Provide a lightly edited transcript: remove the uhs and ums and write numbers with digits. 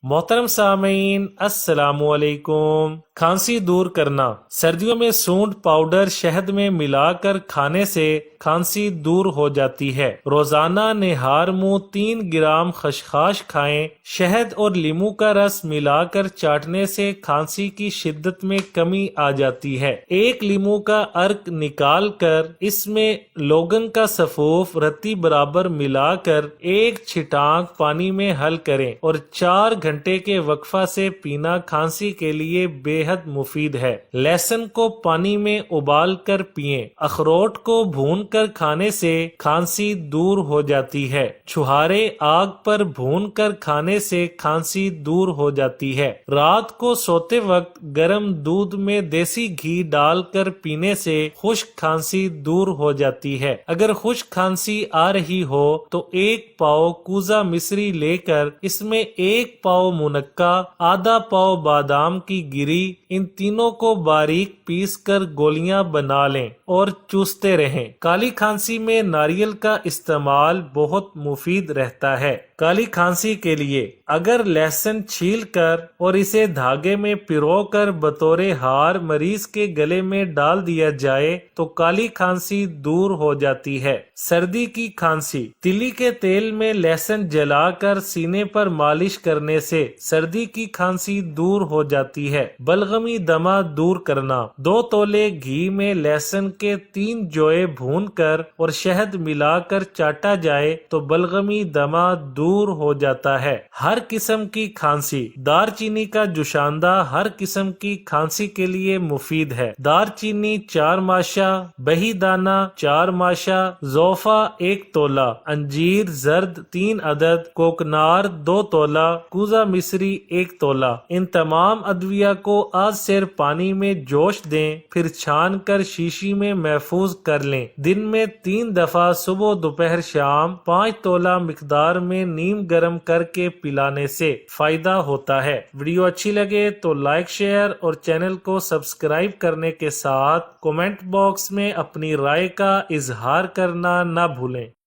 محترم سامعین السلام علیکم۔ کھانسی دور کرنا۔ سردیوں میں سونڈ پاؤڈر شہد میں ملا کر کھانے سے کھانسی دور ہو جاتی ہے۔ روزانہ نہار منہ 3 گرام خشخاش کھائیں۔ شہد اور لیمو کا رس ملا کر چاٹنے سے کھانسی کی شدت میں کمی آ جاتی ہے۔ 1 لیمو کا عرق نکال کر اس میں لوگن کا سفوف رتی برابر ملا کر 1 چھٹانک پانی میں حل کریں اور 4 گھنٹے کے وقفہ سے پینا کھانسی کے لیے بے حد مفید ہے۔ لہسن کو پانی میں ابال کر پئیں۔ اخروٹ کو بھون کر کھانے سے کھانسی دور ہو جاتی ہے۔ چھہارے آگ پر بھون کر کھانے سے کھانسی دور ہو جاتی ہے۔ رات کو سوتے وقت گرم دودھ میں دیسی گھی ڈال کر پینے سے خشک کھانسی دور ہو جاتی ہے۔ اگر خشک کھانسی آ رہی ہو تو 1 پاؤ کوزہ مصری لے کر اس میں 1 پاؤ منقع، آدھا پاؤ بادام کی گری، ان تینوں کو باریک پیس کر گولیاں بنا لیں اور چوستے رہیں۔ کالی کھانسی میں ناریل کا استعمال بہت مفید رہتا ہے۔ کالی کھانسی کے لیے اگر لہسن چھیل کر اور اسے دھاگے میں پرو کر بطور ہار مریض کے گلے میں ڈال دیا جائے تو کالی کھانسی دور ہو جاتی ہے۔ سردی کی کھانسی۔ تلی کے تیل میں لہسن جلا کر سینے پر مالش کرنے سے سردی کی کھانسی دور ہو جاتی ہے۔ بلغمی دمہ دور کرنا۔ 2 تولے گھی میں لہسن کے 3 جوئے بھون کر اور شہد ملا کر چاٹا جائے تو بلغمی دمہ دور ہو جاتا ہے۔ ہر قسم کی کھانسی۔ دار چینی کا جوشاندہ ہر قسم کی کھانسی کے لیے مفید ہے۔ دار چینی 4 ماشا، بہی دانہ 4 ماشا، زوفا 1 تولہ، انجیر زرد 3 عدد، کوکنار 2 تولہ، کوزہ مصری 1 تولہ۔ ان تمام ادویہ کو آج سیر پانی میں جوش دیں، پھر چھان کر شیشی میں محفوظ کر لیں۔ دن میں 3 دفعہ صبح دوپہر شام 5 تولہ مقدار میں نیم گرم کر کے پلانے سے فائدہ ہوتا ہے۔ ویڈیو اچھی لگے تو لائک، شیئر اور چینل کو سبسکرائب کرنے کے ساتھ کومنٹ باکس میں اپنی رائے کا اظہار کرنا نہ بھولیں۔